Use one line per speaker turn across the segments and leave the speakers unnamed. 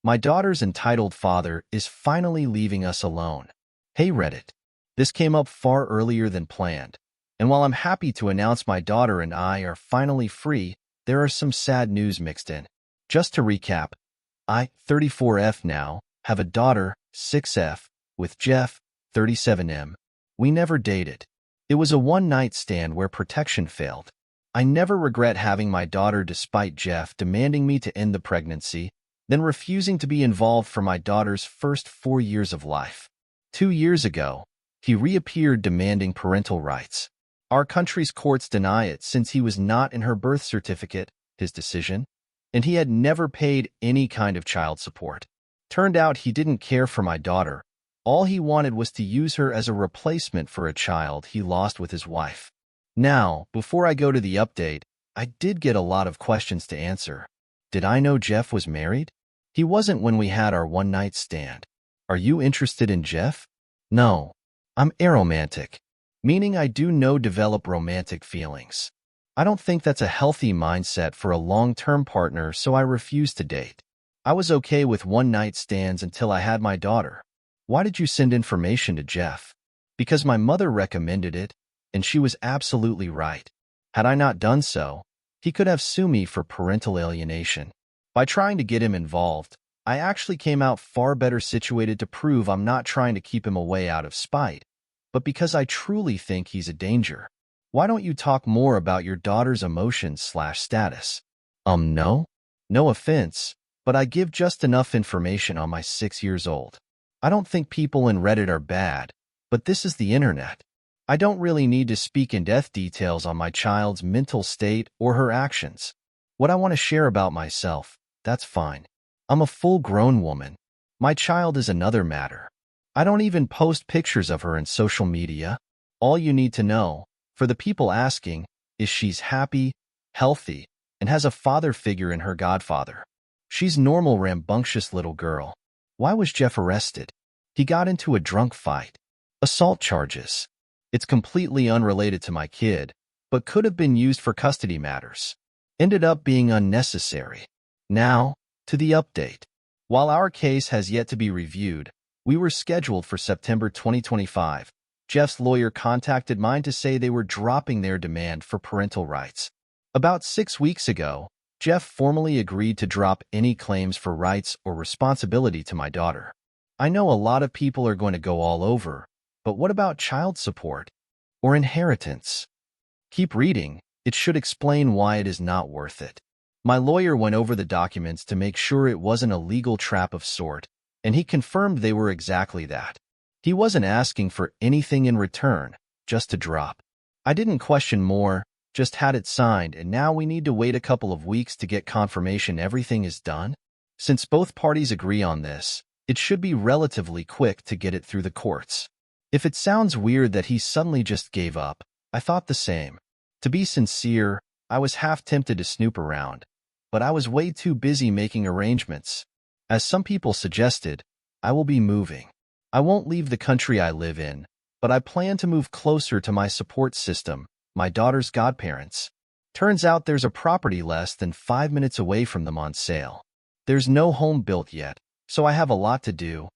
My daughter's entitled father is finally leaving us alone. Hey Reddit. This came up far earlier than planned. And while I'm happy to announce my daughter and I are finally free, there are some sad news mixed in. Just to recap, I, 34F now, have a daughter, 6F, with Jeff, 37M. We never dated. It was a one-night stand where protection failed. I never regret having my daughter despite Jeff demanding me to end the pregnancy, then refusing to be involved for my daughter's first 4 years of life. 2 years ago, he reappeared demanding parental rights. Our country's courts deny it since he was not in her birth certificate, his decision, and he had never paid any kind of child support. Turned out he didn't care for my daughter. All he wanted was to use her as a replacement for a child he lost with his wife. Now, before I go to the update, I did get a lot of questions to answer. Did I know Jeff was married? He wasn't when we had our one-night stand. Are you interested in Jeff? No. I'm aromantic, meaning I do develop romantic feelings. I don't think that's a healthy mindset for a long-term partner, so I refuse to date. I was okay with one-night stands until I had my daughter. Why did you send information to Jeff? Because my mother recommended it, and she was absolutely right. Had I not done so, he could have sued me for parental alienation. By trying to get him involved, I actually came out far better situated to prove I'm not trying to keep him away out of spite, but because I truly think he's a danger. Why don't you talk more about your daughter's emotions/status? No? No offense, but I give just enough information on my 6 years old. I don't think people in Reddit are bad, but this is the internet. I don't really need to speak in depth details on my child's mental state or her actions. What I want to share about myself, that's fine. I'm a full-grown woman. My child is another matter. I don't even post pictures of her in social media. All you need to know, for the people asking, is she's happy, healthy, and has a father figure in her godfather. She's normal, rambunctious little girl. Why was Jeff arrested? He got into a drunk fight. Assault charges. It's completely unrelated to my kid, but could have been used for custody matters. Ended up being unnecessary. Now, to the update. While our case has yet to be reviewed, we were scheduled for September 2025. Jeff's lawyer contacted mine to say they were dropping their demand for parental rights. About 6 weeks ago, Jeff formally agreed to drop any claims for rights or responsibility to my daughter. I know a lot of people are going to go all over, but what about child support or inheritance? Keep reading. It should explain why it is not worth it. My lawyer went over the documents to make sure it wasn't a legal trap of sort, and he confirmed they were exactly that. He wasn't asking for anything in return, just to drop. I didn't question more, just had it signed, and now we need to wait a couple of weeks to get confirmation everything is done. Since both parties agree on this, it should be relatively quick to get it through the courts. If it sounds weird that he suddenly just gave up, I thought the same. To be sincere, I was half tempted to snoop around, but I was way too busy making arrangements. As some people suggested, I will be moving. I won't leave the country I live in, but I plan to move closer to my support system, my daughter's godparents. Turns out there's a property less than 5 minutes away from them on sale. There's no home built yet, so I have a lot to do,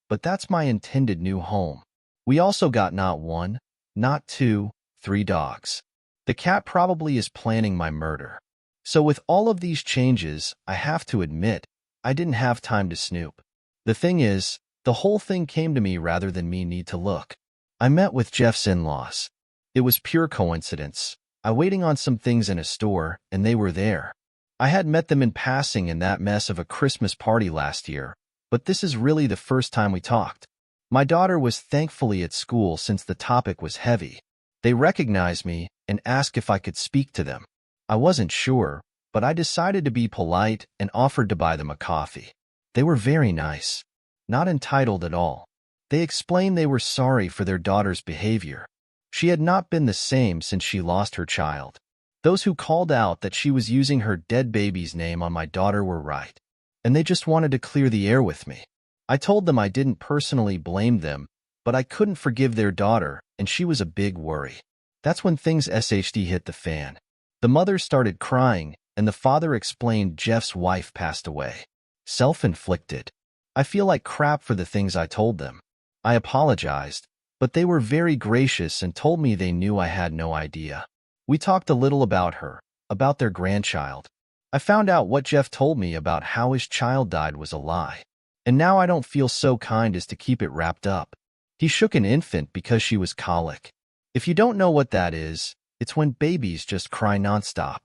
but that's my intended new home. We also got not 1, not 2, 3 dogs. The cat probably is planning my murder. So with all of these changes, I have to admit, I didn't have time to snoop. The thing is, the whole thing came to me rather than me need to look. I met with Jeff's in-laws. It was pure coincidence. I waiting on some things in a store, and they were there. I had met them in passing in that mess of a Christmas party last year, but this is really the first time we talked. My daughter was thankfully at school since the topic was heavy. They recognized me and asked if I could speak to them. I wasn't sure, but I decided to be polite and offered to buy them a coffee. They were very nice. Not entitled at all. They explained they were sorry for their daughter's behavior. She had not been the same since she lost her child. Those who called out that she was using her dead baby's name on my daughter were right, and they just wanted to clear the air with me. I told them I didn't personally blame them, but I couldn't forgive their daughter, and she was a big worry. That's when things hit the fan. The mother started crying, and the father explained Jeff's wife passed away. Self-inflicted. I feel like crap for the things I told them. I apologized, but they were very gracious and told me they knew I had no idea. We talked a little about her, about their grandchild. I found out what Jeff told me about how his child died was a lie. And now I don't feel so kind as to keep it wrapped up. He shook an infant because she was colic. If you don't know what that is, it's when babies just cry nonstop.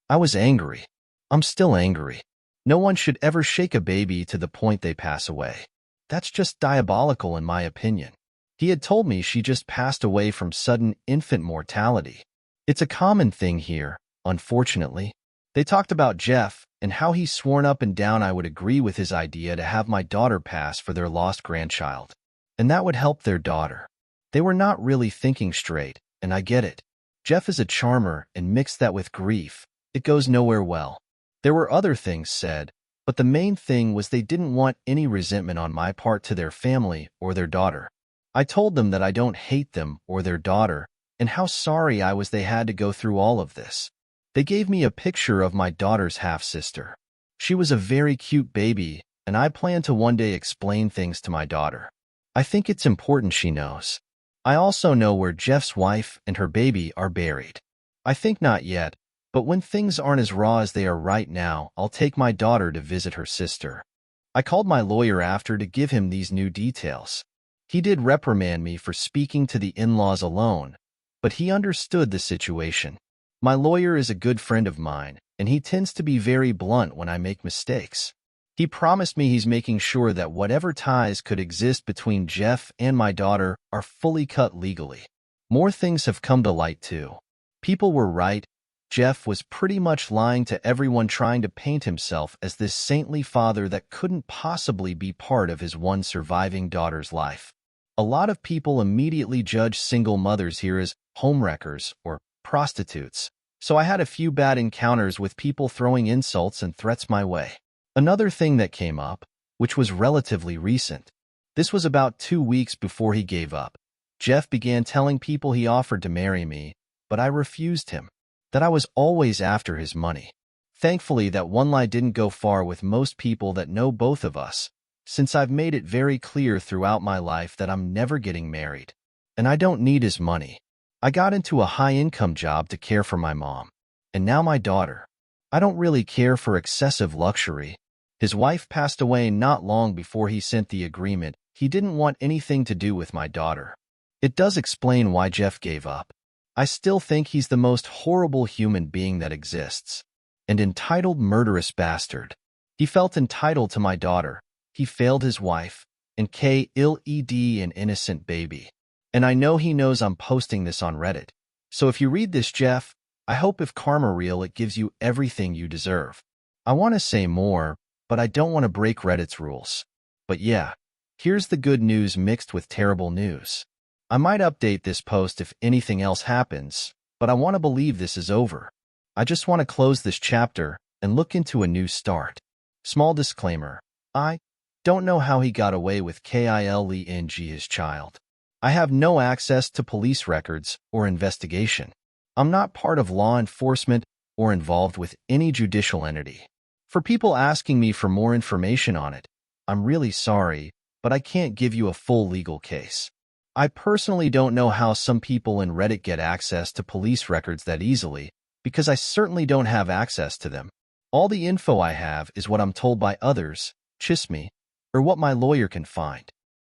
I was angry. I'm still angry. No one should ever shake a baby to the point they pass away. That's just diabolical in my opinion. He had told me she just passed away from sudden infant mortality. It's a common thing here, unfortunately. They talked about Jeff and how he's sworn up and down I would agree with his idea to have my daughter pass for their lost grandchild. And that would help their daughter. They were not really thinking straight, and I get it. Jeff is a charmer, and mix that with grief, it goes nowhere well. There were other things said, but the main thing was they didn't want any resentment on my part to their family or their daughter. I told them that I don't hate them or their daughter, and how sorry I was they had to go through all of this. They gave me a picture of my daughter's half-sister. She was a very cute baby, and I plan to one day explain things to my daughter. I think it's important she knows. I also know where Jeff's wife and her baby are buried. I think not yet, but when things aren't as raw as they are right now, I'll take my daughter to visit her sister. I called my lawyer after to give him these new details. He did reprimand me for speaking to the in-laws alone, but he understood the situation. My lawyer is a good friend of mine, and he tends to be very blunt when I make mistakes. He promised me he's making sure that whatever ties could exist between Jeff and my daughter are fully cut legally. More things have come to light too. People were right. Jeff was pretty much lying to everyone, trying to paint himself as this saintly father that couldn't possibly be part of his one surviving daughter's life. A lot of people immediately judge single mothers here as homewreckers or prostitutes, so I had a few bad encounters with people throwing insults and threats my way. Another thing that came up, which was relatively recent. This was about 2 weeks before he gave up. Jeff began telling people he offered to marry me, but I refused him. That I was always after his money. Thankfully, that one lie didn't go far with most people that know both of us, since I've made it very clear throughout my life that I'm never getting married. And I don't need his money. I got into a high-income job to care for my mom. And now my daughter. I don't really care for excessive luxury. His wife passed away not long before he sent the agreement. He didn't want anything to do with my daughter. It does explain why Jeff gave up. I still think he's the most horrible human being that exists. An entitled murderous bastard. He felt entitled to my daughter. He failed his wife, and killed an innocent baby. And I know he knows I'm posting this on Reddit. So if you read this, Jeff, I hope if karma real, it gives you everything you deserve. I want to say more, but I don't want to break Reddit's rules. But yeah, here's the good news mixed with terrible news. I might update this post if anything else happens, but I want to believe this is over. I just want to close this chapter and look into a new start. Small disclaimer. I don't know how he got away with killing his child. I have no access to police records or investigation. I'm not part of law enforcement or involved with any judicial entity. For people asking me for more information on it, I'm really sorry, but I can't give you a full legal case. I personally don't know how some people in Reddit get access to police records that easily, because I certainly don't have access to them. All the info I have is what I'm told by others, Chisme, or what my lawyer can find.